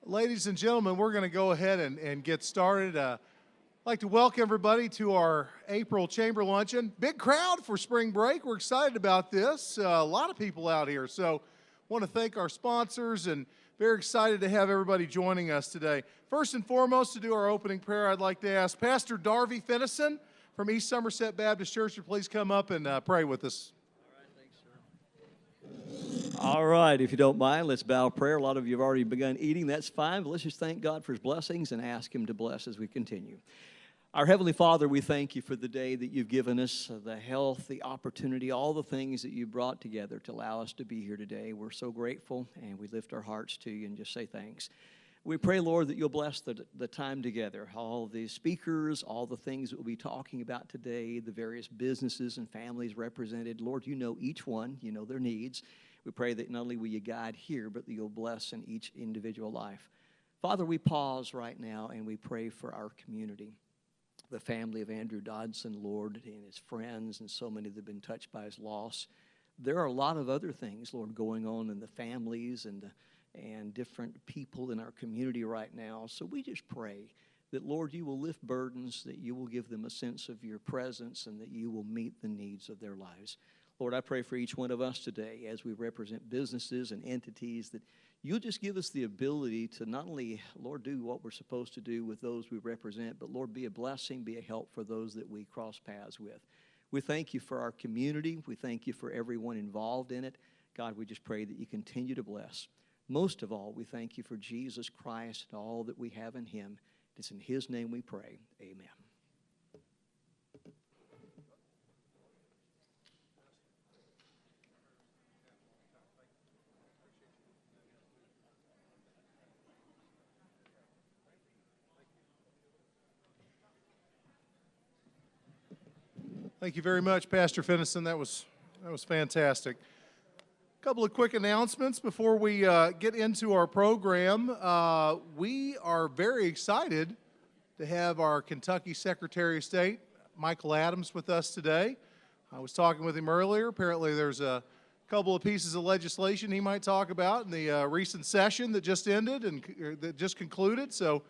Ladies and gentlemen, we're going to go ahead and get started. I'd like to welcome everybody to our April Chamber Luncheon. Big crowd for spring break. We're excited about this. A lot of people out here. So want to thank our sponsors and very excited to have everybody joining us today. First and foremost, to do our opening prayer, I'd like to ask Pastor Darby Finnison from East Somerset Baptist Church to please come up and pray with us. All right, if you don't mind, let's bow prayer. A lot of you have already begun eating. That's fine, but let's just thank God for His blessings and ask Him to bless as we continue. Our Heavenly Father, we thank You for the day that You've given us, the health, the opportunity, all the things that You brought together to allow us to be here today. We're so grateful, and we lift our hearts to You and just say thanks. We pray, Lord, that You'll bless the time together, all the speakers, all the things that we'll be talking about today, the various businesses and families represented. Lord, You know each one. You know their needs. We pray that not only will You guide here, but that You'll bless in each individual life. Father, we pause right now and we pray for our community, the family of Andrew Dodson, Lord, and his friends, and so many that have been touched by his loss. There are a lot of other things, Lord, going on in the families and different people in our community right now. So we just pray that, Lord, You will lift burdens, that You will give them a sense of Your presence, and that You will meet the needs of their lives. Lord, I pray for each one of us today as we represent businesses and entities that You'll just give us the ability to not only, Lord, do what we're supposed to do with those we represent, but, Lord, be a blessing, be a help for those that we cross paths with. We thank You for our community. We thank You for everyone involved in it. God, we just pray that You continue to bless. Most of all, we thank You for Jesus Christ and all that we have in Him. It's in His name we pray. Amen. Thank you very much, Pastor Finnison. That was fantastic. A couple of quick announcements before we get into our program. We are very excited to have our Kentucky Secretary of State, Michael Adams, with us today. I was talking with him earlier. Apparently there's a couple of pieces of legislation he might talk about in the recent session that just ended and that just concluded. So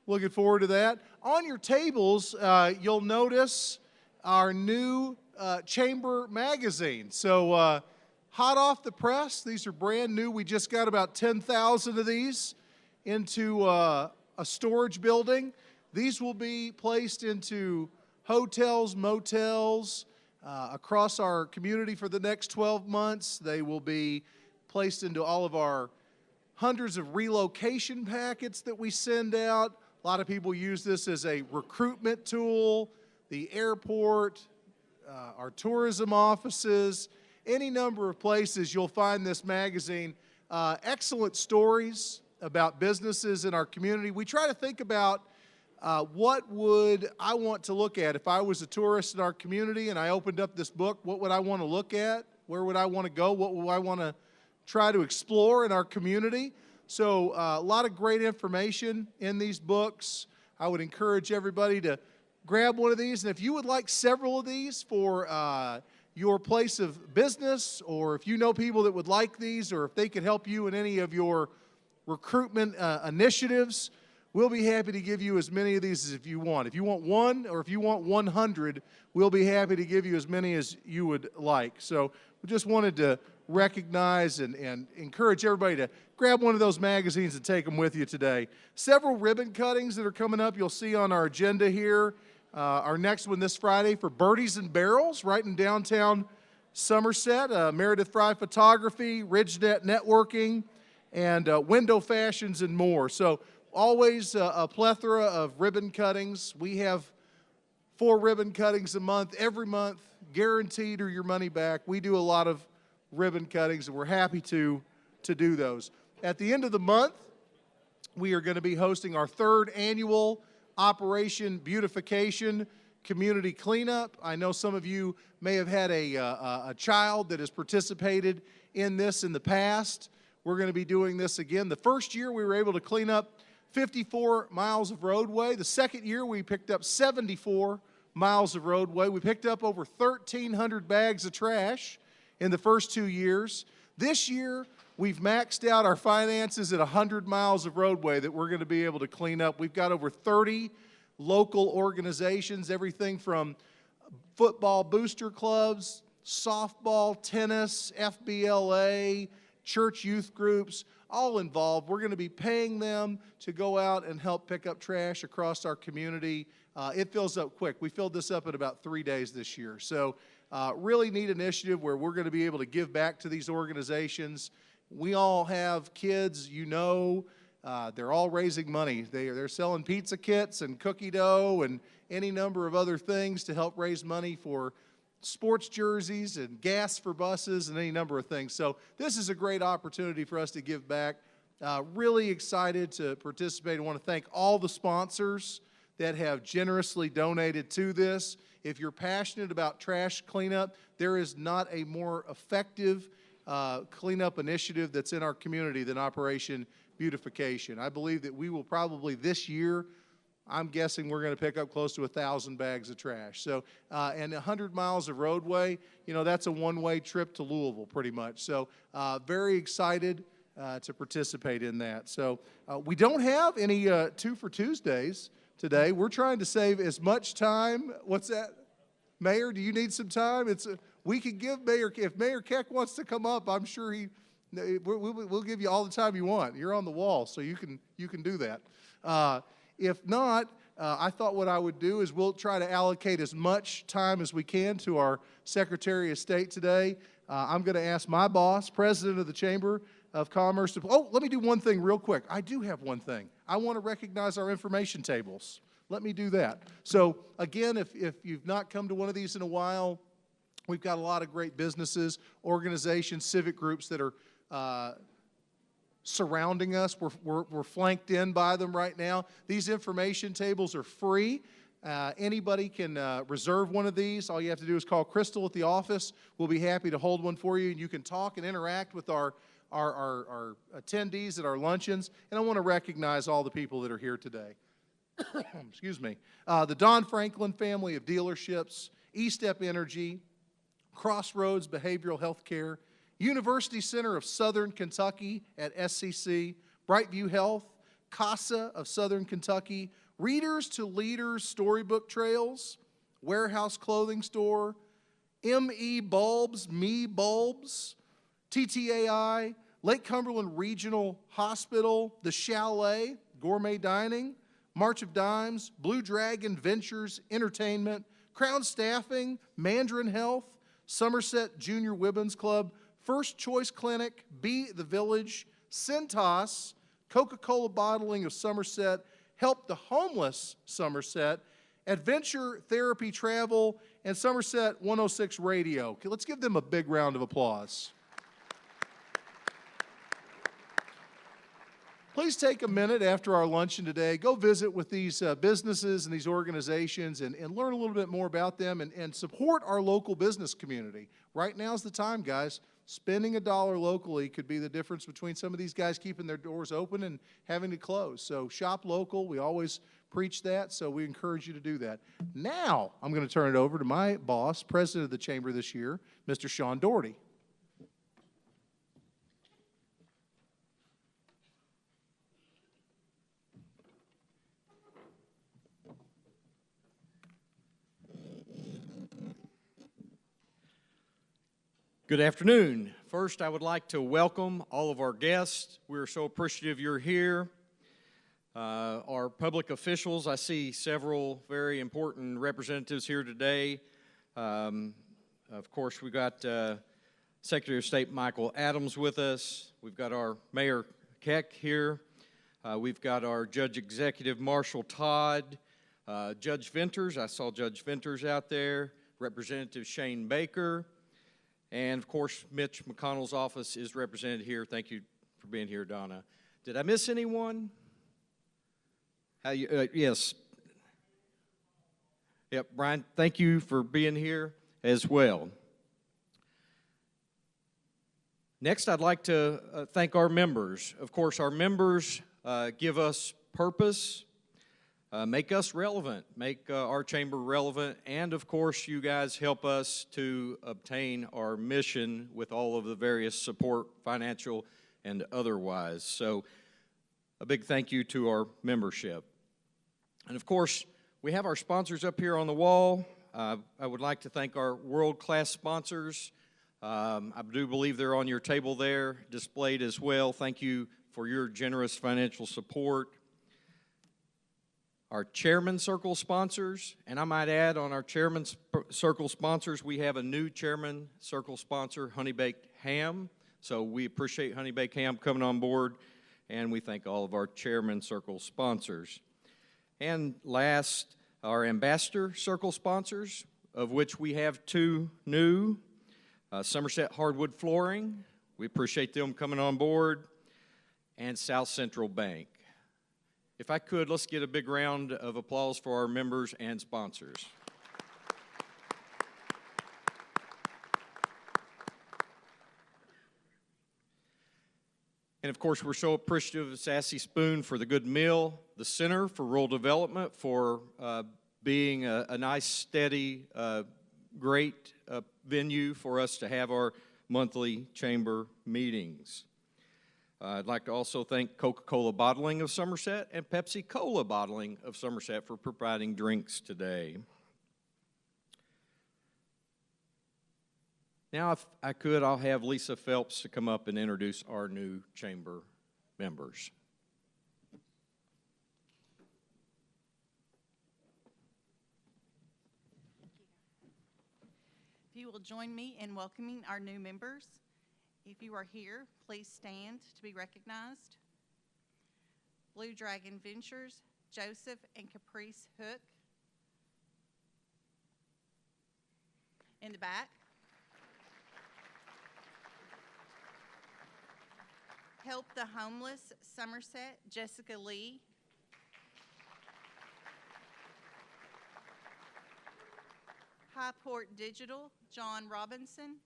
looking forward to that. On your tables, you'll notice our new Chamber magazine. So hot off the press, these are brand new. We just got about 10,000 of these into a storage building. These will be placed into hotels, motels across our community for the next 12 months. They will be placed into all of our hundreds of relocation packets that we send out. A lot of people use this as a recruitment tool. The airport, our tourism offices, any number of places you'll find this magazine. Excellent stories about businesses in our community. We try to think about what would I want to look at if I was a tourist in our community and I opened up this book. What would I want to look at? Where would I want to go? What would I want to try to explore in our community? So a lot of great information in these books. I would encourage everybody to grab one of these, and if you would like several of these for your place of business, or if you know people that would like these, or if they could help you in any of your recruitment initiatives, we'll be happy to give you as many of these as if you want. If you want one, or if you want 100, we'll be happy to give you as many as you would like. So we just wanted to recognize and encourage everybody to grab one of those magazines and take them with you today. Several ribbon cuttings that are coming up you'll see on our agenda here. Our next one this Friday for Birdies and Barrels right in downtown Somerset. Meredith Fry Photography, RidgeNet Networking, and Window Fashions and more. So always a plethora of ribbon cuttings. We have 4 ribbon cuttings a month, every month, guaranteed or your money back. We do a lot of ribbon cuttings, and we're happy to do those. At the end of the month, we are going to be hosting our 3rd annual Operation Beautification Community Cleanup. I know some of you may have had a child that has participated in this in the past. We're going to be doing this again. The first year we were able to clean up 54 miles of roadway. The second year we picked up 74 miles of roadway. We picked up over 1,300 bags of trash in the first 2 years. This year, we've maxed out our finances at 100 miles of roadway that we're going to be able to clean up. We've got over 30 local organizations, everything from football booster clubs, softball, tennis, FBLA, church youth groups, all involved. We're going to be paying them to go out and help pick up trash across our community. It fills up quick. We filled this up in about 3 days this year. So really neat initiative where we're going to be able to give back to these organizations. We all have kids, you know, they're all raising money. They're selling pizza kits and cookie dough and any number of other things to help raise money for sports jerseys and gas for buses and any number of things. So this is a great opportunity for us to give back. Really excited to participate. I want to thank all the sponsors that have generously donated to this. If you're passionate about trash cleanup, there is not a more effective cleanup initiative that's in our community than Operation Beautification. I believe that we will probably this year, I'm guessing we're going to pick up close to 1,000 bags of trash. So, and 100 miles of roadway, you know, that's a one-way trip to Louisville pretty much. So, very excited to participate in that. So, we don't have any Two for Tuesdays today. We're trying to save as much time. What's that? Mayor, do you need some time? We can give Mayor, if Mayor Keck wants to come up, I'm sure we'll give you all the time you want. You're on the wall, so you can do that. If not, I thought what I would do is we'll try to allocate as much time as we can to our Secretary of State today. I'm going to ask my boss, President of the Chamber of Commerce, let me do one thing real quick. I do have one thing. I want to recognize our information tables. Let me do that. So again, if you've not come to one of these in a while, we've got a lot of great businesses, organizations, civic groups that are surrounding us. We're flanked in by them right now. These information tables are free. Anybody can reserve one of these. All you have to do is call Crystal at the office. We'll be happy to hold one for you, and you can talk and interact with our attendees at our luncheons. And I want to recognize all the people that are here today. Excuse me. The Don Franklin family of dealerships, E-Step Energy, Crossroads Behavioral Health Care, University Center of Southern Kentucky at SCC, Brightview Health, CASA of Southern Kentucky, Readers to Leaders Storybook Trails, Warehouse Clothing Store, ME Bulbs, Me Bulbs, TTAI, Lake Cumberland Regional Hospital, The Chalet, Gourmet Dining, March of Dimes, Blue Dragon Ventures Entertainment, Crown Staffing, Mandarin Health, Somerset Junior Women's Club, First Choice Clinic, Be the Village, Centos, Coca-Cola Bottling of Somerset, Help the Homeless Somerset, Adventure Therapy Travel, and Somerset 106 Radio. Okay, let's give them a big round of applause. Please take a minute after our luncheon today. Go visit with these businesses and these organizations and learn a little bit more about them and support our local business community. Right now's the time, guys. Spending $1 locally could be the difference between some of these guys keeping their doors open and having to close. So shop local. We always preach that, so we encourage you to do that. Now I'm going to turn it over to my boss, President of the Chamber this year, Mr. Sean Doherty. Good afternoon. First, I would like to welcome all of our guests. We're so appreciative you're here. Our public officials, I see several very important representatives here today. Of course, we've got Secretary of State Michael Adams with us. We've got our Mayor Keck here. We've got our Judge Executive Marshall Todd, Judge Venters. I saw Judge Venters out there. Representative Shane Baker. And, of course, Mitch McConnell's office is represented here. Thank you for being here, Donna. Did I miss anyone? Yes. Yep, Brian, thank you for being here as well. Next, I'd like to thank our members. Of course, our members give us purpose. make us relevant, make our chamber relevant, and of course you guys help us to obtain our mission with all of the various support, financial and otherwise. So a big thank you to our membership. And of course, we have our sponsors up here on the wall. I would like to thank our world-class sponsors. I do believe they're on your table there, displayed as well. Thank you for your generous financial support. Our Chairman Circle sponsors, and I might add on our Chairman Circle sponsors, we have a new Chairman Circle sponsor, Honey Baked Ham. So we appreciate Honey Baked Ham coming on board, and we thank all of our Chairman Circle sponsors. And last, our Ambassador Circle sponsors, of which we have two new, Somerset Hardwood Flooring, we appreciate them coming on board, and South Central Bank. If I could, let's get a big round of applause for our members and sponsors. And of course, we're so appreciative of Sassy Spoon for the good meal, the Center for Rural Development for being a nice, steady, great venue for us to have our monthly chamber meetings. I'd like to also thank Coca-Cola Bottling of Somerset and Pepsi-Cola Bottling of Somerset for providing drinks today. Now, if I could, I'll have Lisa Phelps to come up and introduce our new chamber members. If you will join me in welcoming our new members. If you are here, please stand to be recognized. Blue Dragon Ventures, Joseph and Caprice Hook. In the back. Help the Homeless, Somerset, Jessica Lee. Highport Digital, John Robinson.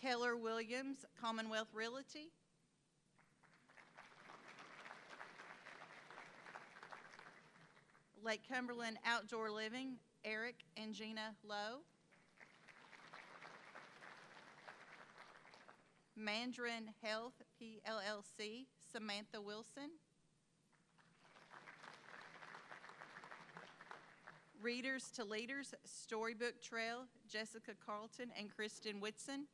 Keller Williams, Commonwealth Realty. Lake Cumberland Outdoor Living, Eric and Gina Lowe. Mandarin Health, PLLC, Samantha Wilson. Readers to Leaders, Storybook Trail, Jessica Carlton and Kristen Whitson.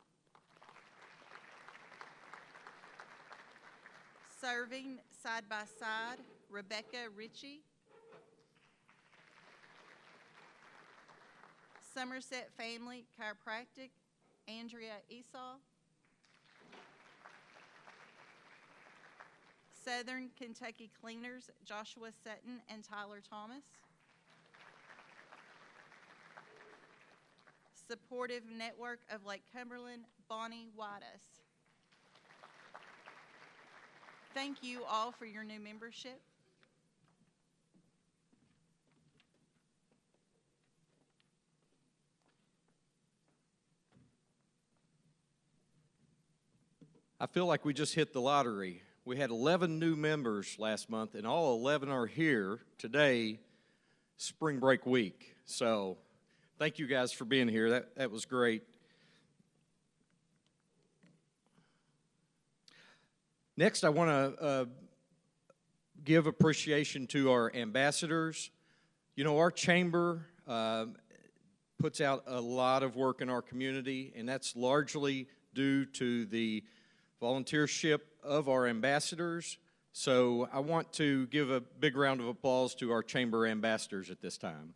Serving Side by Side, Rebecca Ritchie. Somerset Family Chiropractic, Andrea Esau. Southern Kentucky Cleaners, Joshua Sutton and Tyler Thomas. Supportive Network of Lake Cumberland, Bonnie Whitus. Thank you all for your new membership. I feel like we just hit the lottery. We had 11 new members last month, and all 11 are here today, spring break week. So thank you guys for being here. That was great. Next, I want to give appreciation to our ambassadors. You know, our chamber puts out a lot of work in our community, and that's largely due to the volunteership of our ambassadors. So I want to give a big round of applause to our chamber ambassadors at this time.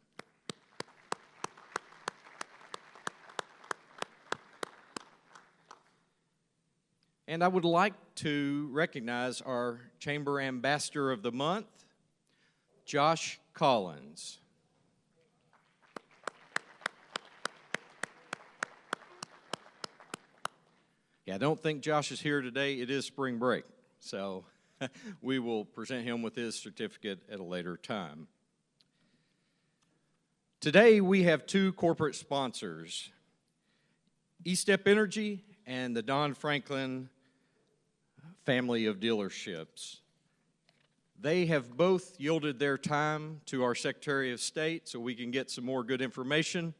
And I would like to recognize our Chamber Ambassador of the Month, Josh Collins. Yeah, I don't think Josh is here today. It is spring break, so we will present him with his certificate at a later time. Today, we have two corporate sponsors, E-Step Energy and the Don Franklin family of dealerships. They have both yielded their time to our Secretary of State so we can get some more good information.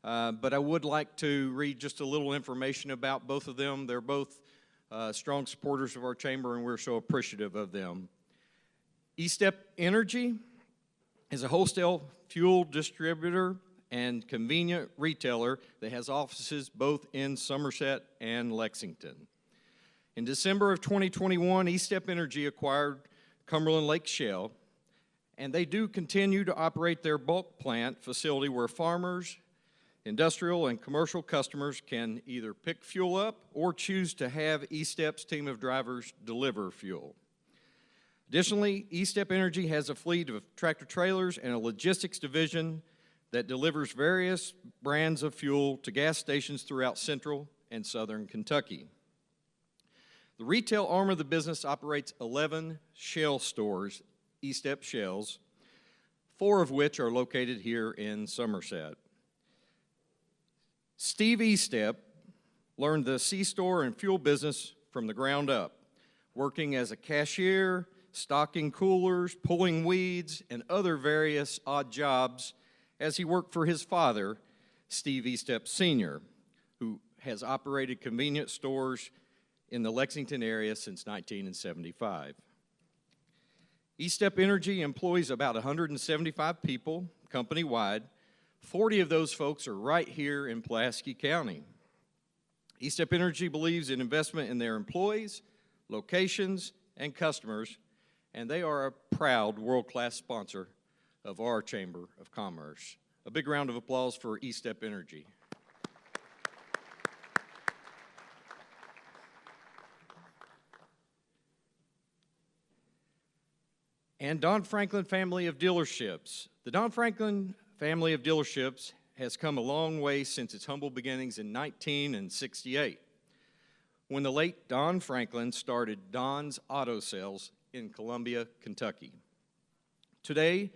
But I would like to read just a little information about both of them. They're both strong supporters of our chamber, and we're so appreciative of them. E-Step Energy is a wholesale fuel distributor and convenient retailer that has offices both in Somerset and Lexington. In December of 2021, E-Step Energy acquired Cumberland Lake Shell, and they do continue to operate their bulk plant facility where farmers, industrial, and commercial customers can either pick fuel up or choose to have E-Step's team of drivers deliver fuel. Additionally, E-Step Energy has a fleet of tractor trailers and a logistics division that delivers various brands of fuel to gas stations throughout central and southern Kentucky. The retail arm of the business operates 11 Shell stores, E-Step Shells, 4 of which are located here in Somerset. Steve E-Step learned the C-store and fuel business from the ground up, working as a cashier, stocking coolers, pulling weeds, and other various odd jobs as he worked for his father, Steve E-Step Sr., who has operated convenience stores in the Lexington area since 1975. E-Step Energy employs about 175 people company-wide. 40 of those folks are right here in Pulaski County. E-Step Energy believes in investment in their employees, locations, and customers, and they are a proud world-class sponsor of our Chamber of Commerce. A big round of applause for E-Step Energy. And Don Franklin Family of Dealerships. The Don Franklin Family of Dealerships has come a long way since its humble beginnings in 1968, when the late Don Franklin started Don's Auto Sales in Columbia, Kentucky. Today,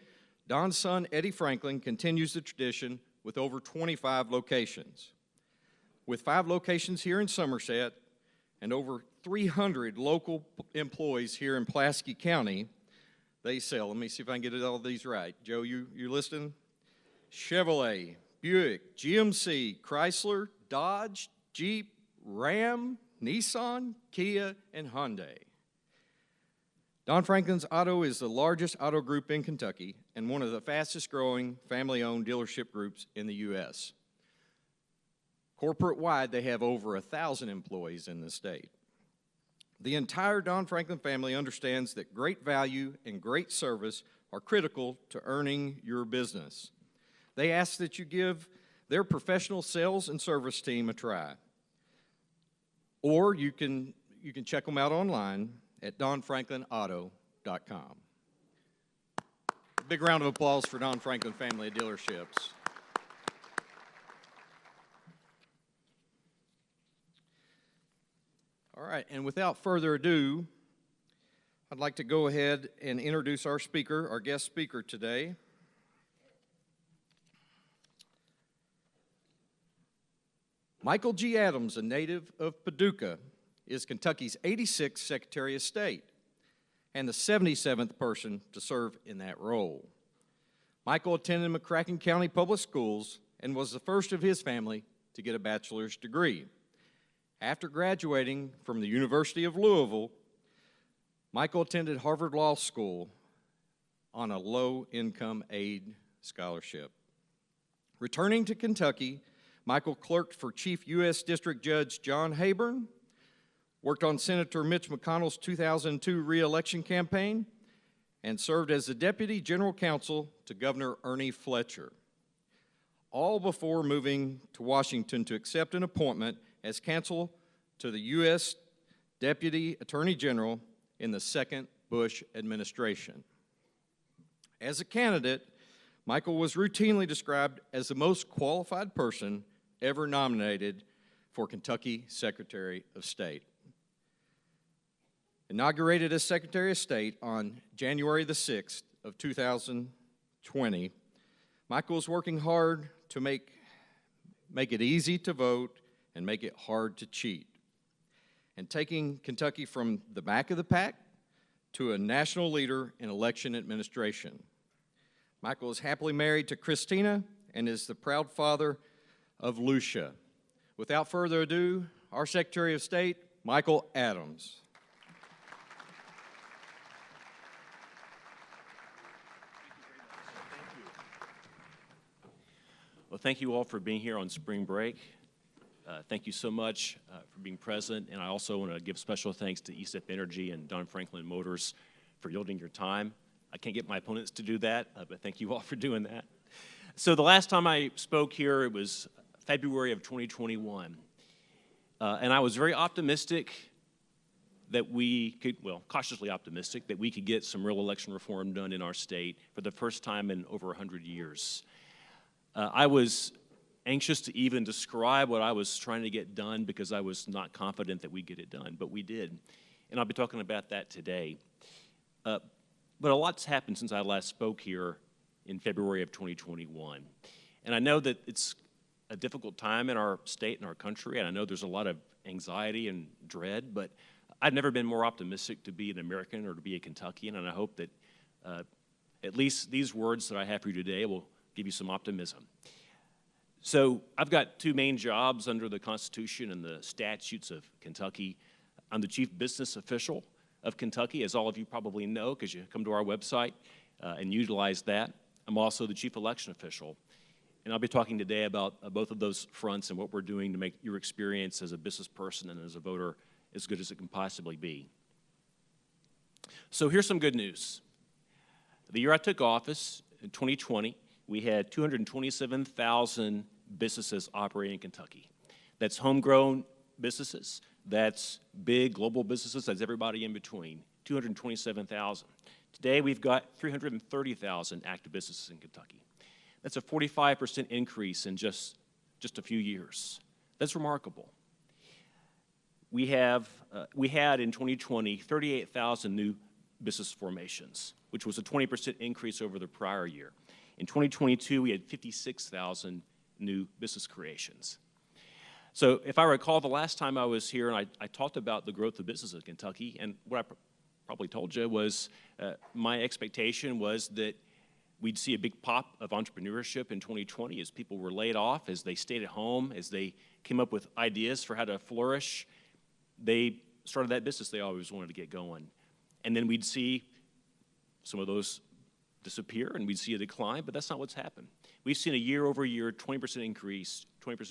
Don's son, Eddie Franklin, continues the tradition with over 25 locations. With 5 locations here in Somerset and over 300 local employees here in Pulaski County, they sell, let me see if I can get all these right. Joe, you listening? Chevrolet, Buick, GMC, Chrysler, Dodge, Jeep, Ram, Nissan, Kia, and Hyundai. Don Franklin's Auto is the largest auto group in Kentucky and one of the fastest growing family-owned dealership groups in the U.S. Corporate-wide, they have over 1,000 employees in the state. The entire Don Franklin family understands that great value and great service are critical to earning your business. They ask that you give their professional sales and service team a try. Or you can check them out online at donfranklinauto.com. A big round of applause for Don Franklin Family of Dealerships. All right, and without further ado, I'd like to go ahead and introduce our speaker, our guest speaker today. Michael G. Adams, a native of Paducah, is Kentucky's 86th Secretary of State and the 77th person to serve in that role. Michael attended McCracken County Public Schools and was the first of his family to get a bachelor's degree. After graduating from the University of Louisville, Michael attended Harvard Law School on a low-income aid scholarship. Returning to Kentucky, Michael clerked for Chief U.S. District Judge John Heyburn, worked on Senator Mitch McConnell's 2002 reelection campaign, and served as the Deputy General Counsel to Governor Ernie Fletcher, all before moving to Washington to accept an appointment as counsel to the U.S. Deputy Attorney General in the second Bush administration. As a candidate, Michael was routinely described as the most qualified person ever nominated for Kentucky Secretary of State. Inaugurated as Secretary of State on January the 6th of 2020, Michael is working hard to make it easy to vote and make it hard to cheat. and taking Kentucky from the back of the pack to a national leader in election administration. Michael is happily married to Christina and is the proud father of Lucia. Without further ado, our Secretary of State, Michael Adams. Well, thank you all for being here on spring break. Thank you so much for being present, and I also want to give special thanks to ESEP Energy and Don Franklin Motors for yielding your time. I can't get my opponents to do that, but thank you all for doing that. So the last time I spoke here, it was February of 2021, and I was very optimistic that we could, well, cautiously optimistic, that we could get some real election reform done in our state for the first time in over 100 years. I was anxious to even describe what I was trying to get done because I was not confident that we'd get it done, but we did. And I'll be talking about that today. But a lot's happened since I last spoke here in February of 2021. And I know that it's a difficult time in our state and our country, and I know there's a lot of anxiety and dread, but I've never been more optimistic to be an American or to be a Kentuckian, and I hope that at least these words that I have for you today will give you some optimism. So I've got two main jobs under the Constitution and the statutes of Kentucky. I'm the chief business official of Kentucky, as all of you probably know, because you come to our website and utilize that. I'm also the chief election official. And I'll be talking today about both of those fronts and what we're doing to make your experience as a business person and as a voter as good as it can possibly be. So here's some good news. The year I took office, in 2020, we had 227,000 businesses operating in Kentucky. That's homegrown businesses, that's big global businesses, that's everybody in between, 227,000. Today we've got 330,000 active businesses in Kentucky. That's a 45% increase in just a few years. That's remarkable. We had in 2020 38,000 new business formations, which was a 20% increase over the prior year. In 2022, we had 56,000 new business creations. So if I recall, the last time I was here and I talked about the growth of business in Kentucky, and what I probably told you was my expectation was that we'd see a big pop of entrepreneurship in 2020 as people were laid off, as they stayed at home, as they came up with ideas for how to flourish. They started that business they always wanted to get going. And then we'd see some of those disappear and we'd see a decline, but that's not what's happened. We've seen a year-over-year 20%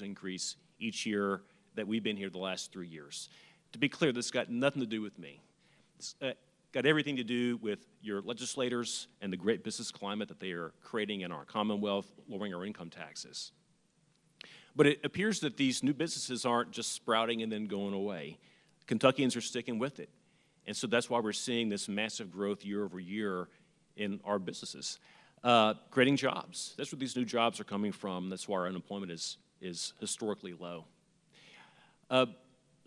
increase each year that we've been here the last 3 years. To be clear, this got nothing to do with me. It's got everything to do with your legislators and the great business climate that they are creating in our Commonwealth, lowering our income taxes. But it appears that these new businesses aren't just sprouting and then going away. Kentuckians are sticking with it. And so that's why we're seeing this massive growth year over year in our businesses. Creating jobs. That's where these new jobs are coming from. That's why our unemployment is historically low. So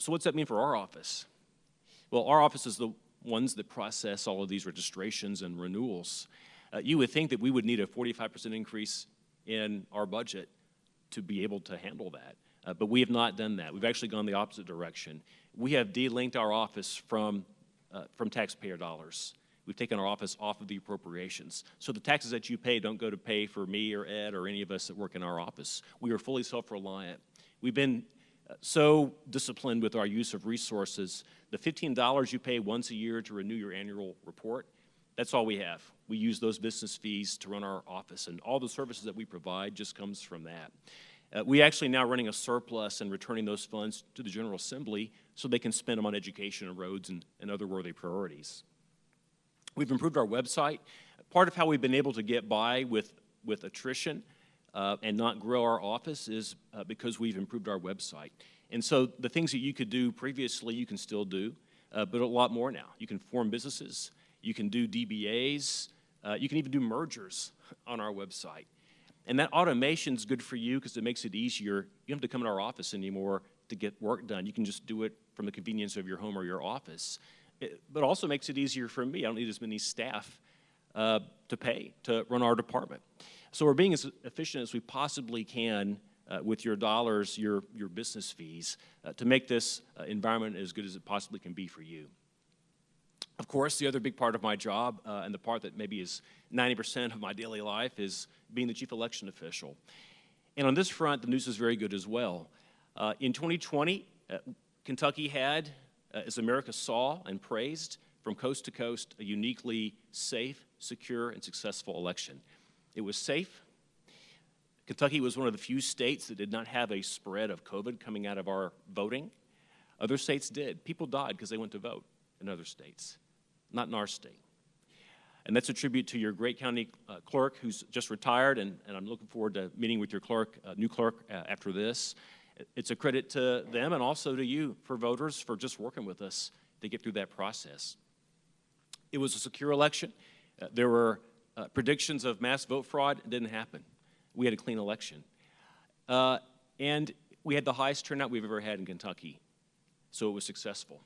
what's that mean for our office? Well, our office is the ones that process all of these registrations and renewals. You would think that we would need a 45% increase in our budget to be able to handle that. But we have not done that. We've actually gone the opposite direction. We have de-linked our office from taxpayer dollars. We've taken our office off of the appropriations. So the taxes that you pay don't go to pay for me or Ed or any of us that work in our office. We are fully self-reliant. We've been so disciplined with our use of resources. The $15 you pay once a year to renew your annual report, that's all we have. We use those business fees to run our office, and all the services that we provide just comes from that. We actually now running a surplus and returning those funds to the General Assembly so they can spend them on education and roads and other worthy priorities. We've improved our website. Part of how we've been able to get by with attrition and not grow our office is because we've improved our website. And so the things that you could do previously, you can still do, but a lot more now. You can form businesses, you can do DBAs, you can even do mergers on our website. And that automation is good for you because it makes it easier. You don't have to come in our office anymore to get work done. You can just do it from the convenience of your home or your office. But also makes it easier for me. I don't need as many staff to pay to run our department. So we're being as efficient as we possibly can with your dollars, your business fees, to make this environment as good as it possibly can be for you. Of course, the other big part of my job, and the part that maybe is 90% of my daily life, is being the chief election official. And on this front, the news is very good as well. In 2020, Kentucky had, as America saw and praised, from coast to coast, a uniquely safe, secure, and successful election. It was safe. Kentucky was one of the few states that did not have a spread of COVID coming out of our voting. Other states did. People died because they went to vote in other states, not in our state. And that's a tribute to your great county clerk who's just retired, and I'm looking forward to meeting with your clerk, new clerk, after this. It's a credit to them and also to you, for voters, for just working with us to get through that process. It was a secure election. There were predictions of mass vote fraud. It didn't happen. We had a clean election. And we had the highest turnout we've ever had in Kentucky. So it was successful.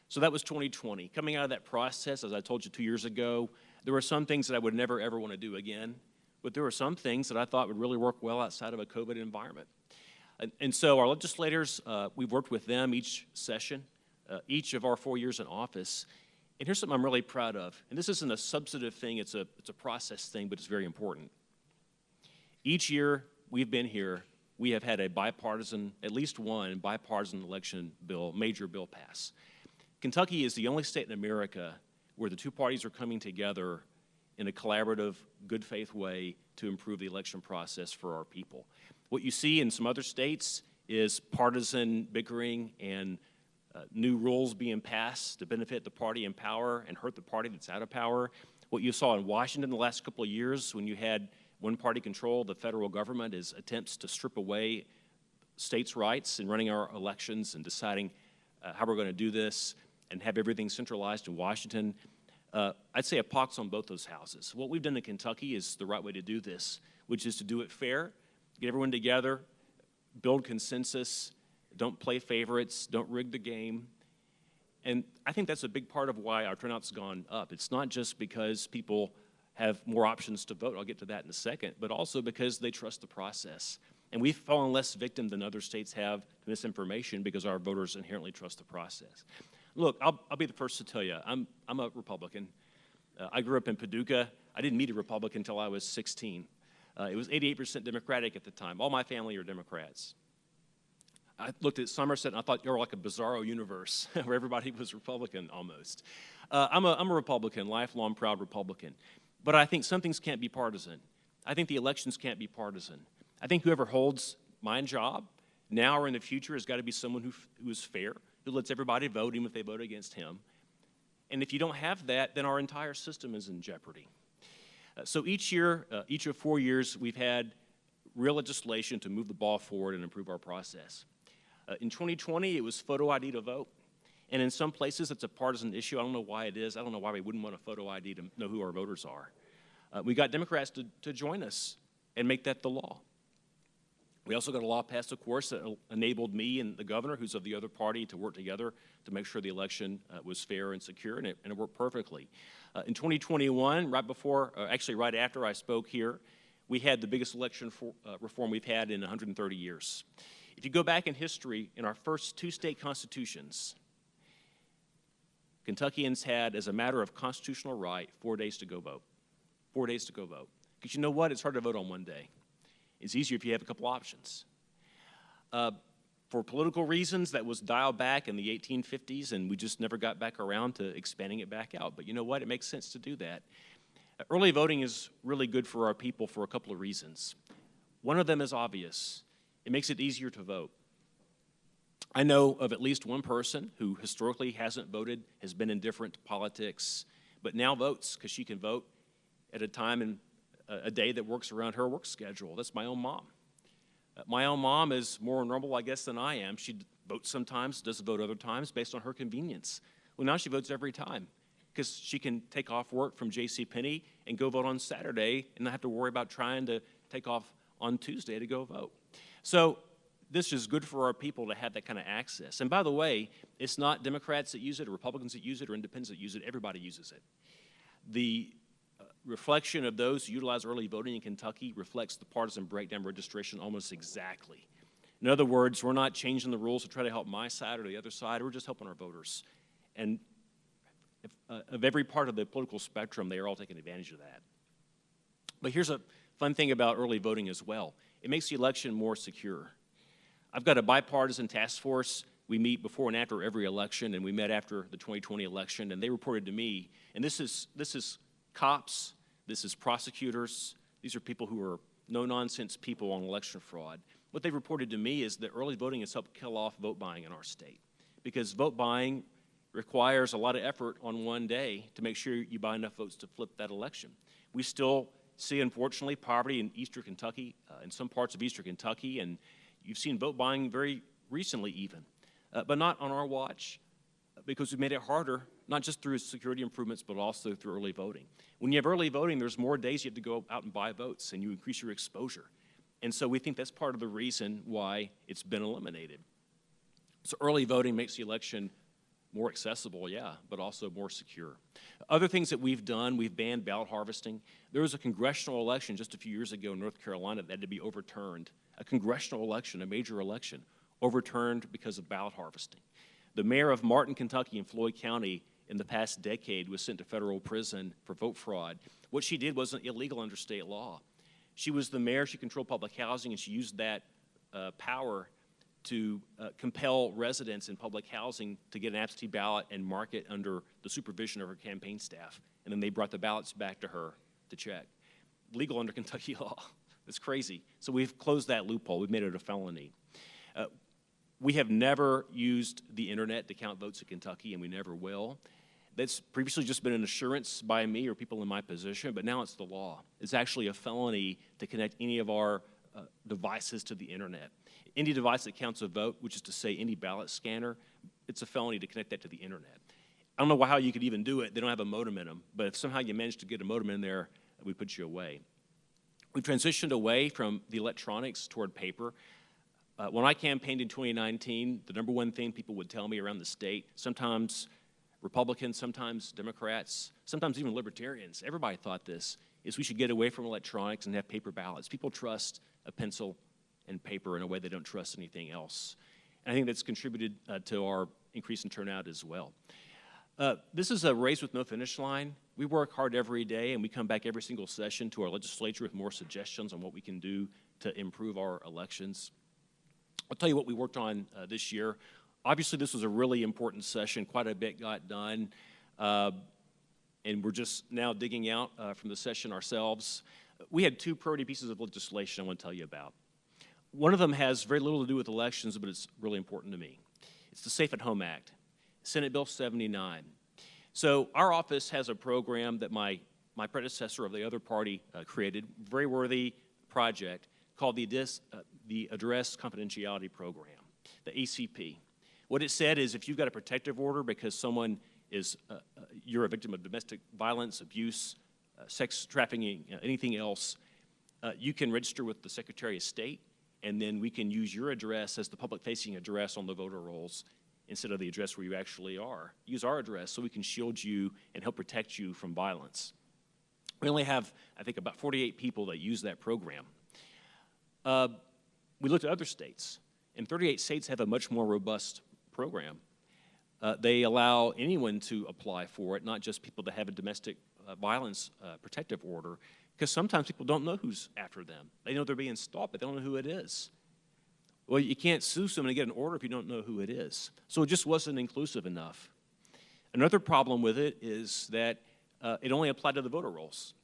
So that was 2020. Coming out of that process, as I told you 2 years ago, there were some things that I would never, ever want to do again. But there were some things that I thought would really work well outside of a COVID environment. And so our legislators, we've worked with them each session, each of our 4 years in office. And here's something I'm really proud of. And this isn't a substantive thing, it's a process thing, but it's very important. Each year we've been here, we have had a bipartisan, at least one bipartisan election bill, major bill pass. Kentucky is the only state in America where the two parties are coming together in a collaborative, good faith way to improve the election process for our people. What you see in some other states is partisan bickering and new rules being passed to benefit the party in power and hurt the party that's out of power. What you saw in Washington the last couple of years when you had one-party control, the federal government, is attempts to strip away states' rights in running our elections and deciding how we're going to do this and have everything centralized in Washington. I'd say a pox on both those houses. What we've done in Kentucky is the right way to do this, which is to do it fair, get everyone together, build consensus, don't play favorites, don't rig the game. And I think that's a big part of why our turnout's gone up. It's not just because people have more options to vote, I'll get to that in a second, but also because they trust the process. And we've fallen less victim than other states have to misinformation because our voters inherently trust the process. Look, I'll be the first to tell you, I'm a Republican. I grew up in Paducah. I didn't meet a Republican until I was 16. It was 88% Democratic at the time. All my family are Democrats. I looked at Somerset and I thought you were like a bizarro universe where everybody was Republican almost. I'm a Republican, lifelong proud Republican. But I think some things can't be partisan. I think the elections can't be partisan. I think whoever holds my job now or in the future has got to be someone who is fair, who lets everybody vote even if they vote against him. And if you don't have that, then our entire system is in jeopardy. So each year, each of 4 years, we've had real legislation to move the ball forward and improve our process. In 2020, it was photo ID to vote. And in some places, it's a partisan issue. I don't know why it is. I don't know why we wouldn't want a photo ID to know who our voters are. We got Democrats to join us and make that the law. We also got a law passed, of course, that enabled me and the governor, who's of the other party, to work together to make sure the election was fair and secure, and it worked perfectly. In 2021, right after I spoke here, we had the biggest election reform we've had in 130 years. If you go back in history, in our first two state constitutions, Kentuckians had, as a matter of constitutional right, 4 days to go vote. 4 days to go vote. Because you know what? It's hard to vote on one day. It's easier if you have a couple options. For political reasons, that was dialed back in the 1850s, and we just never got back around to expanding it back out. But you know what? It makes sense to do that. Early voting is really good for our people for a couple of reasons. One of them is obvious. It makes it easier to vote. I know of at least one person who historically hasn't voted, has been indifferent to politics, but now votes because she can vote at a time and a day that works around her work schedule. That's my own mom. My own mom is more normal, I guess, than I am. She votes sometimes, doesn't vote other times based on her convenience. Well, now she votes every time because she can take off work from JCPenney and go vote on Saturday and not have to worry about trying to take off on Tuesday to go vote. So this is good for our people to have that kind of access. And by the way, it's not Democrats that use it or Republicans that use it or independents that use it. Everybody uses it. The reflection of those who utilize early voting in Kentucky reflects the partisan breakdown registration almost exactly. In other words, we're not changing the rules to try to help my side or the other side. We're just helping our voters. And of every part of the political spectrum, they are all taking advantage of that. But here's a fun thing about early voting as well. It makes the election more secure. I've got a bipartisan task force. We meet before and after every election, and we met after the 2020 election, and they reported to me, and this is cops, this is prosecutors, these are people who are no-nonsense people on election fraud. What they reported to me is that early voting has helped kill off vote buying in our state, because vote buying requires a lot of effort on one day to make sure you buy enough votes to flip that election. We still see, unfortunately, poverty in eastern Kentucky, in some parts of eastern Kentucky, and you've seen vote buying very recently even, but not on our watch, because we've made it harder, not just through security improvements, but also through early voting. When you have early voting, there's more days you have to go out and buy votes, and you increase your exposure. And so we think that's part of the reason why it's been eliminated. So early voting makes the election more accessible, yeah, but also more secure. Other things that we've done, we've banned ballot harvesting. There was a congressional election just a few years ago in North Carolina that had to be overturned. A congressional election, a major election, overturned because of ballot harvesting. The mayor of Martin, Kentucky, and Floyd County in the past decade was sent to federal prison for vote fraud. What she did wasn't illegal under state law. She was the mayor, she controlled public housing, and she used that power to compel residents in public housing to get an absentee ballot and mark it under the supervision of her campaign staff. And then they brought the ballots back to her to check. Legal under Kentucky law. It's crazy. So we've closed that loophole. We've made it a felony. We have never used the internet to count votes in Kentucky, and we never will. That's previously just been an assurance by me or people in my position, but now it's the law. It's actually a felony to connect any of our devices to the internet. Any device that counts a vote, which is to say any ballot scanner, it's a felony to connect that to the internet. I don't know how you could even do it. They don't have a modem in them, but if somehow you manage to get a modem in there, we put you away. We've transitioned away from the electronics toward paper. When I campaigned in 2019, the number one thing people would tell me around the state, sometimes Republicans, sometimes Democrats, sometimes even libertarians, everybody thought this, is we should get away from electronics and have paper ballots. People trust a pencil and paper in a way they don't trust anything else. And I think that's contributed to our increase in turnout as well. This is a race with no finish line. We work hard every day, and we come back every single session to our legislature with more suggestions on what we can do to improve our elections. I'll tell you what we worked on this year. Obviously, this was a really important session. Quite a bit got done, and we're just now digging out from the session ourselves. We had two priority pieces of legislation I want to tell you about. One of them has very little to do with elections, but it's really important to me. It's the Safe at Home Act, Senate Bill 79. So our office has a program that my predecessor of the other party created, very worthy project, called the Address Confidentiality Program, the ACP. What it said is if you've got a protective order because someone is, you're a victim of domestic violence, abuse, sex trafficking, anything else, you can register with the Secretary of State, and then we can use your address as the public-facing address on the voter rolls instead of the address where you actually are. Use our address so we can shield you and help protect you from violence. We only have, I think, about 48 people that use that program. We looked at other states, and 38 states have a much more robust program. They allow anyone to apply for it, not just people that have a domestic violence protective order, because sometimes people don't know who's after them. They know they're being stalked, but they don't know who it is. Well, you can't sue someone to get an order if you don't know who it is. So it just wasn't inclusive enough. Another problem with it is that it only applied to the voter rolls.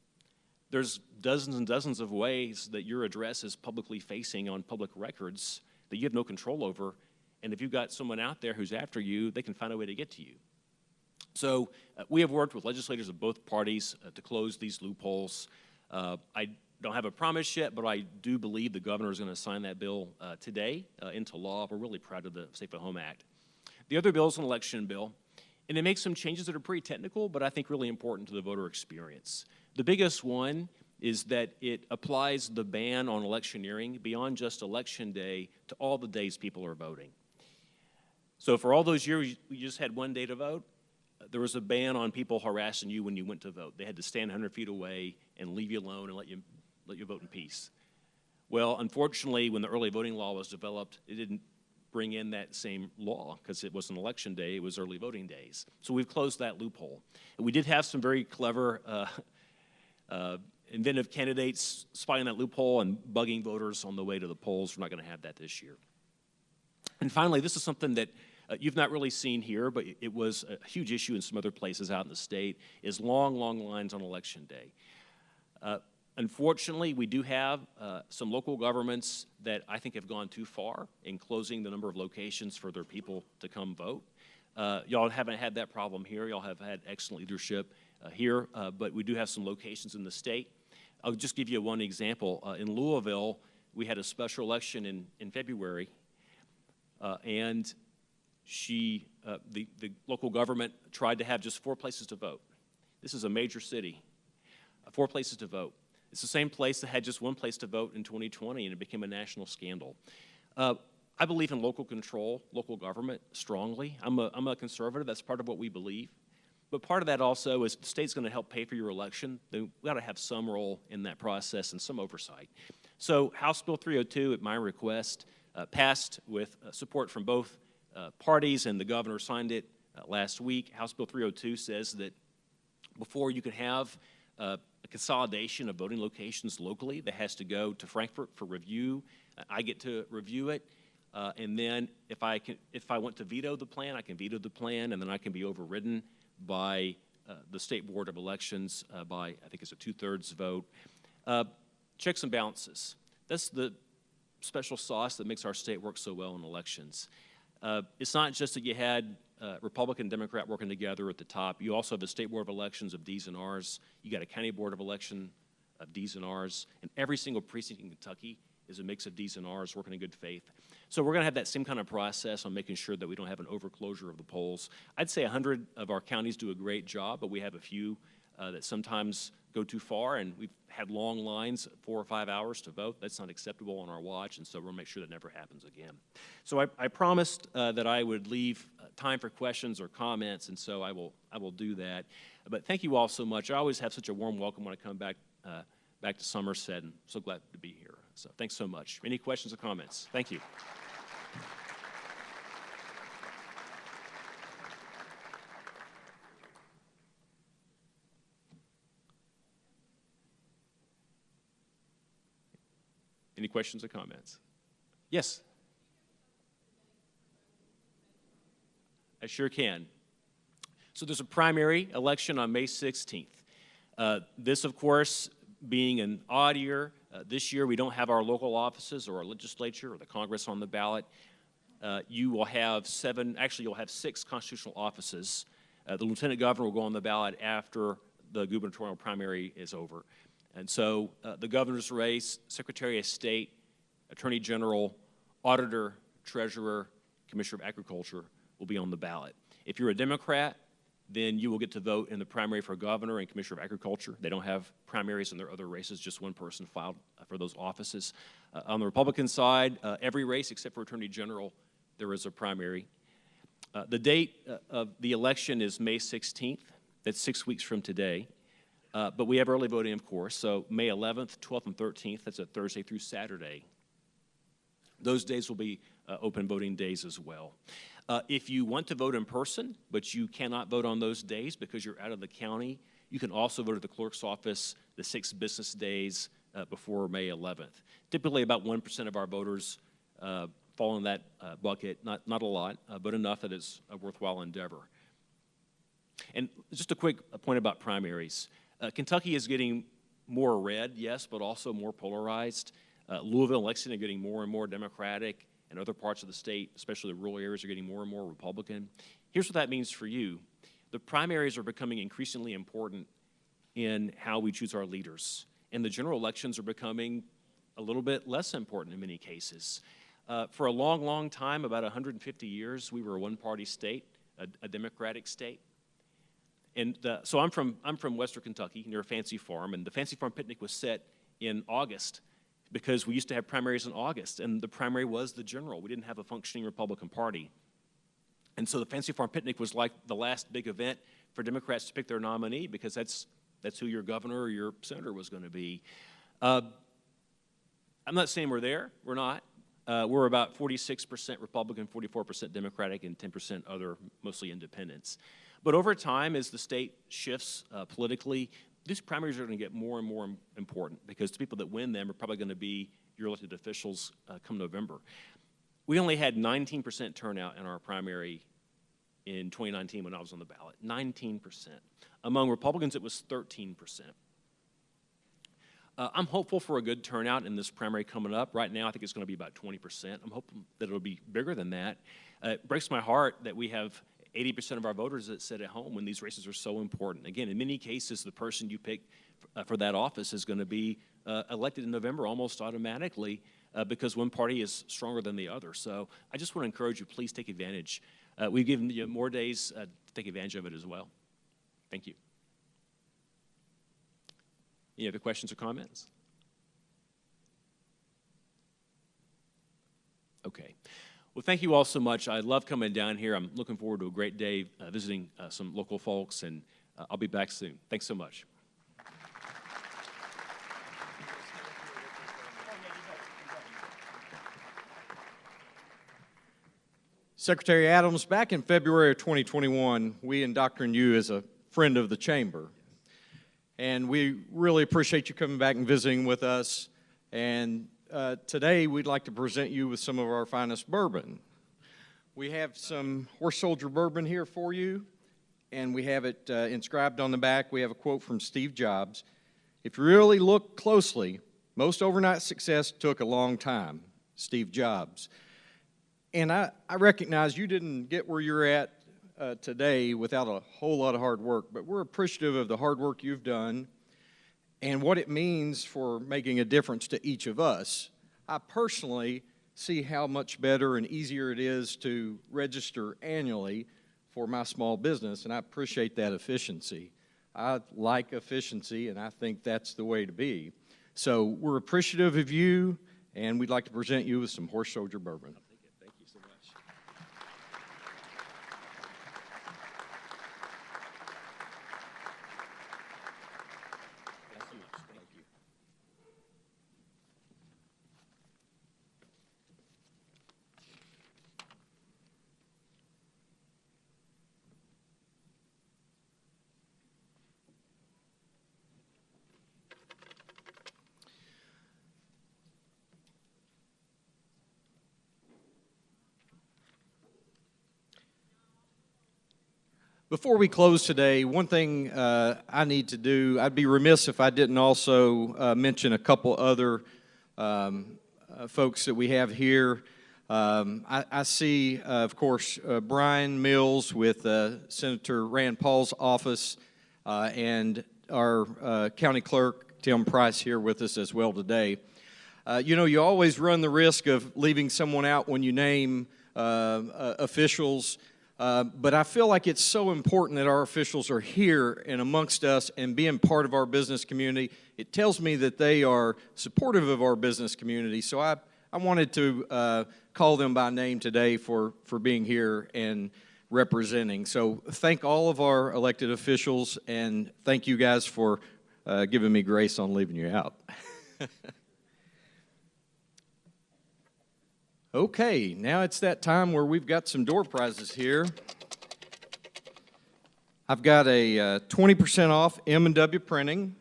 There's dozens and dozens of ways that your address is publicly facing on public records that you have no control over, and if you've got someone out there who's after you, they can find a way to get to you. So we have worked with legislators of both parties to close these loopholes. I don't have a promise yet, but I do believe the governor is going to sign that bill today into law. We're really proud of the Safe at Home Act. The other bill is an election bill, and it makes some changes that are pretty technical, but I think really important to the voter experience. The biggest one is that it applies the ban on electioneering beyond just Election Day to all the days people are voting. So for all those years we just had one day to vote, there was a ban on people harassing you when you went to vote. They had to stand 100 feet away and leave you alone and let you vote in peace. Well, unfortunately, when the early voting law was developed, it didn't bring in that same law because it wasn't election day, it was early voting days. So we've closed that loophole. And we did have some very clever, inventive candidates spying that loophole and bugging voters on the way to the polls. We're not going to have that this year. And finally, this is something that you've not really seen here, but it was a huge issue in some other places out in the state, is long, long lines on election day. Unfortunately, we do have some local governments that I think have gone too far in closing the number of locations for their people to come vote. Y'all haven't had that problem here. Y'all have had excellent leadership here, but we do have some locations in the state. I'll just give you one example. In Louisville, we had a special election in February, and the local government tried to have just 4 places to vote. This is a major city, 4 places to vote. It's the same place that had just 1 place to vote in 2020, and it became a national scandal. I believe in local control, local government strongly. I'm a conservative. That's part of what we believe. But part of that also is the state's going to help pay for your election. We've got to have some role in that process and some oversight. So House Bill 302, at my request, passed with support from both parties, and the governor signed it last week. House Bill 302 says that before you can have a consolidation of voting locations locally, that has to go to Frankfurt for review. I get to review it, and then if I want to veto the plan, I can veto the plan, and then I can be overridden by the State Board of Elections by, I think it's a 2/3 vote. Checks and balances. That's the special sauce that makes our state work so well in elections. It's not just that you had Republican and Democrat working together at the top. You also have a State Board of Elections of Ds and Rs. You got a County Board of Election of Ds and Rs. And every single precinct in Kentucky is a mix of Ds and Rs working in good faith. So we're going to have that same kind of process on making sure that we don't have an overclosure of the polls. I'd say 100 of our counties do a great job, but we have a few that sometimes go too far, and we've had long lines, 4 or 5 hours to vote. That's not acceptable on our watch, and so we'll make sure that never happens again. So I promised that I would leave time for questions or comments, and so I will do that. But thank you all so much. I always have such a warm welcome when I come back to Somerset, and so glad to be here. So thanks so much. Any questions or comments? Thank you. Any questions or comments? Yes. I sure can. So there's a primary election on May 16th. This, of course, being an odd year, this year we don't have our local offices or our legislature or the Congress on the ballot. You will have you'll have 6 constitutional offices. The lieutenant governor will go on the ballot after the gubernatorial primary is over. And so the governor's race, Secretary of State, Attorney General, Auditor, Treasurer, Commissioner of Agriculture will be on the ballot. If you're a Democrat, then you will get to vote in the primary for governor and Commissioner of Agriculture. They don't have primaries in their other races, just one person filed for those offices. On the Republican side, every race except for Attorney General, there is a primary. The date of the election is May 16th. That's 6 weeks from today. But we have early voting, of course, so May 11th, 12th, and 13th, that's a Thursday through Saturday. Those days will be open voting days as well. If you want to vote in person, but you cannot vote on those days because you're out of the county, you can also vote at the clerk's office the 6 business days before May 11th. Typically, about 1% of our voters fall in that bucket. Not a lot, but enough that it's a worthwhile endeavor. And just a quick point about primaries. Kentucky is getting more red, yes, but also more polarized. Louisville and Lexington are getting more and more Democratic, and other parts of the state, especially the rural areas, are getting more and more Republican. Here's what that means for you. The primaries are becoming increasingly important in how we choose our leaders, and the general elections are becoming a little bit less important in many cases. For a long, long time, about 150 years, we were a one-party state, a Democratic state. And so I'm from Western Kentucky, near a Fancy Farm, and the Fancy Farm picnic was set in August because we used to have primaries in August, and the primary was the general. We didn't have a functioning Republican Party. And so the Fancy Farm Picnic was like the last big event for Democrats to pick their nominee, because that's who your governor or your senator was going to be. I'm not saying we're there. We're not. We're about 46% Republican, 44% Democratic, and 10% other, mostly independents. But over time, as the state shifts politically, these primaries are going to get more and more important, because the people that win them are probably going to be your elected officials come November. We only had 19% turnout in our primary in 2019 when I was on the ballot. 19%. Among Republicans, it was 13%. I'm hopeful for a good turnout in this primary coming up. Right now, I think it's going to be about 20%. I'm hoping that it'll be bigger than that. It breaks my heart that we have 80% of our voters that sit at home when these races are so important. Again, in many cases, the person you pick for that office is going to be elected in November almost automatically because one party is stronger than the other. So I just want to encourage you, please take advantage. We've given you more days to take advantage of it as well. Thank you. Any other questions or comments? Okay. Well, thank you all so much. I love coming down here. I'm looking forward to a great day visiting some local folks, and I'll be back soon. Thanks so much. Secretary Adams, back in February of 2021, we indoctrinated you as a friend of the chamber. And we really appreciate you coming back and visiting with us. And today, we'd like to present you with some of our finest bourbon. We have some Horse Soldier bourbon here for you, and we have it inscribed on the back. We have a quote from Steve Jobs. If you really look closely, most overnight success took a long time. Steve Jobs. And I recognize you didn't get where you're at today without a whole lot of hard work, but we're appreciative of the hard work you've done and what it means for making a difference to each of us. I personally see how much better and easier it is to register annually for my small business, and I appreciate that efficiency. I like efficiency, and I think that's the way to be. So we're appreciative of you, and we'd like to present you with some Horse Soldier bourbon. Thank you so much. Thanks so much. Thank you. Before we close today, one thing I need to do, I'd be remiss if I didn't also mention a couple other folks that we have here. I see, of course, Brian Mills with Senator Rand Paul's office and our county clerk, Tim Price, here with us as well today. You know, you always run the risk of leaving someone out when you name officials. But I feel like it's so important that our officials are here and amongst us and being part of our business community. It tells me that they are supportive of our business community. So I wanted to call them by name today for being here and representing. So thank all of our elected officials, and thank you guys for giving me grace on leaving you out. Okay, now it's that time where we've got some door prizes here. I've got a 20% off M&W printing,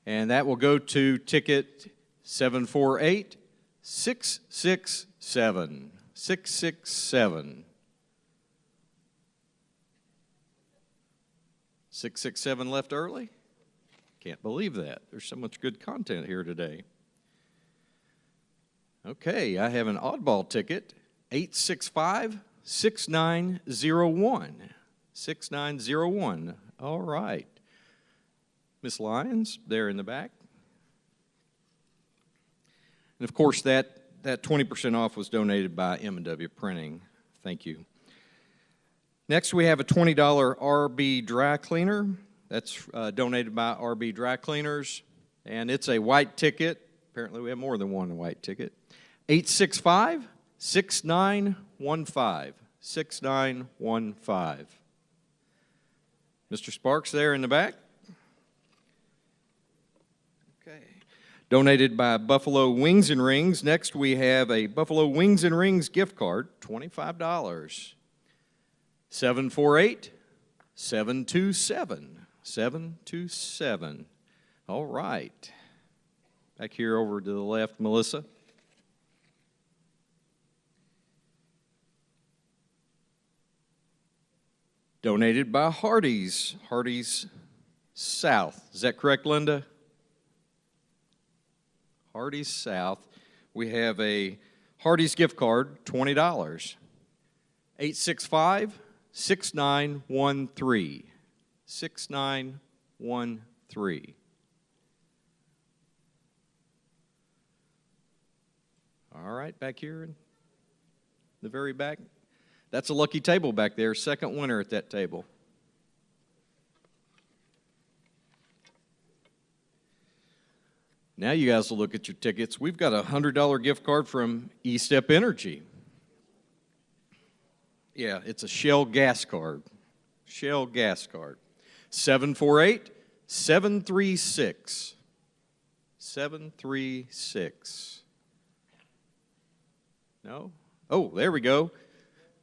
and that will go to ticket 748667. 667. 667 left early? Can't believe that. There's so much good content here today. Okay, I have an oddball ticket, 865-6901. 6901. All right. Miss Lyons, there in the back. And of course, that 20% off was donated by M&W Printing. Thank you. Next, we have a $20 RB dry cleaner. That's donated by RB Dry Cleaners, and it's a white ticket. Apparently, we have more than one white ticket. 865-6911. 6915. Mr. Sparks there in the back. Okay. Donated by Buffalo Wings and Rings. Next we have a Buffalo Wings and Rings gift card, $25. 748 727. 727. All right. Back here over to the left, Melissa. Donated by Hardee's. Hardee's South. Is that correct, Linda? Hardee's South. We have a Hardee's gift card, $20. 865 6913. 6913. All right, back here in the very back. That's a lucky table back there, second winner at that table. Now you guys will look at your tickets. We've got a $100 gift card from E-Step Energy. Yeah, it's a Shell gas card. Shell gas card. 748 736. 736. No? Oh, there we go.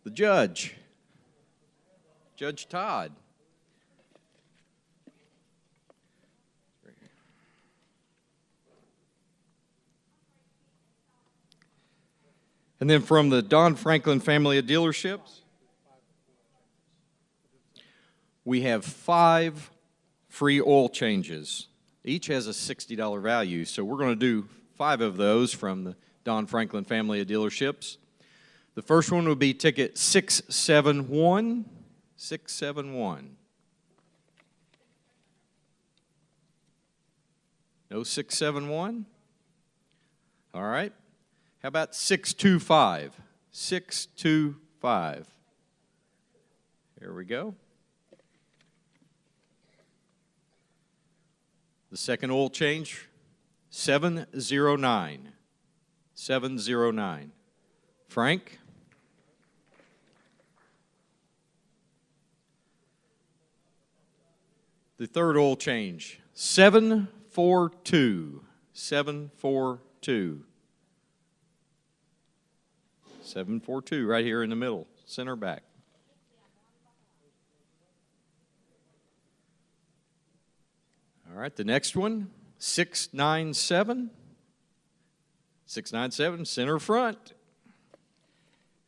The judge. Judge Todd. And then from the Don Franklin family of dealerships, we have 5 free oil changes. Each has a $60 value, so we're going to do 5 of those from the Don Franklin family of dealerships. The first one would be ticket 671. 671. No 671? All right. How about 625? 625. Here we go. The second oil change, 709. 709. Frank? The third oil change, 742. 742. 742, right here in the middle, center back. All right, the next one, 697. 697, center front.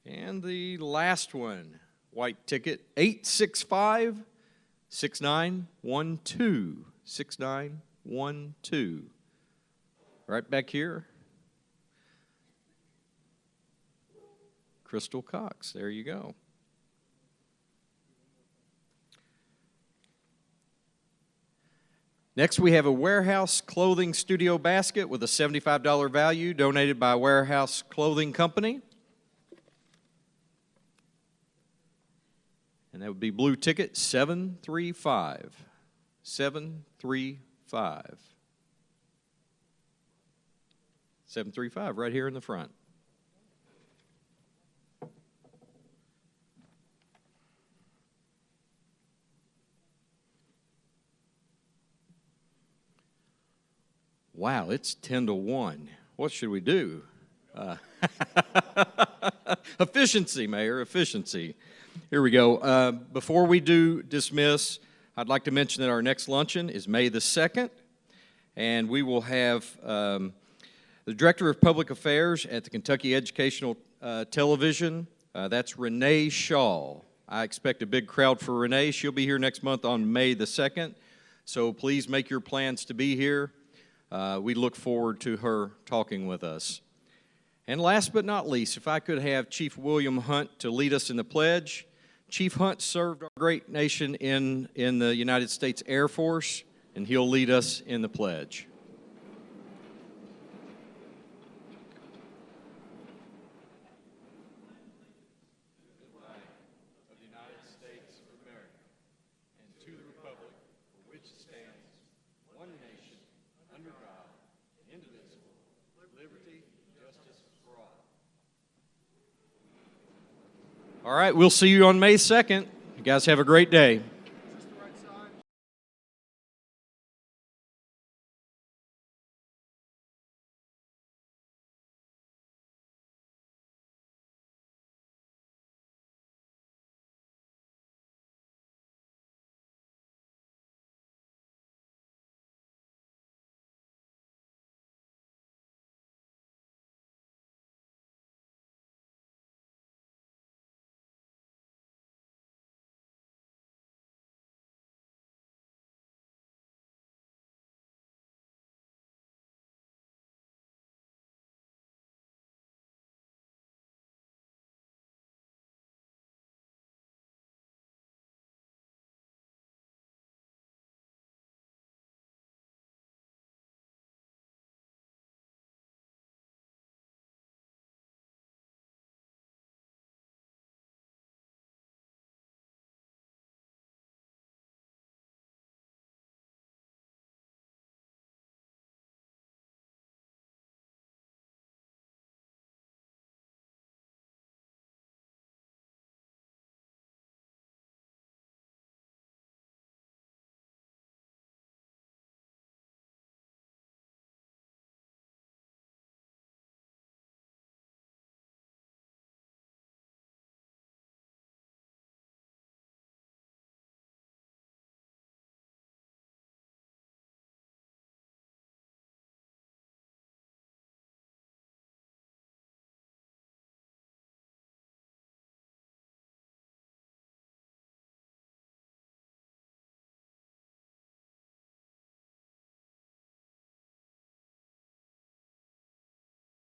And the last one, white ticket, 865 6912. 6912. Right back here. Crystal Cox, there you go. Next, we have a Warehouse Clothing Studio basket with a $75 value donated by Warehouse Clothing Company. And that would be blue ticket 735. 735. 735 right here in the front. Wow, it's 10-1. What should we do? Efficiency, Mayor, efficiency. Here we go. Before we do dismiss, I'd like to mention that our next luncheon is May the 2nd, and we will have the Director of Public Affairs at the Kentucky Educational Television. That's Renee Shaw. I expect a big crowd for Renee. She'll be here next month on May the 2nd, so please make your plans to be here. We look forward to her talking with us. And last but not least, if I could have Chief William Hunt to lead us in the pledge. Chief Hunt served our great nation in the United States Air Force, and he'll lead us in the pledge. All right, we'll see you on May 2nd. You guys have a great day.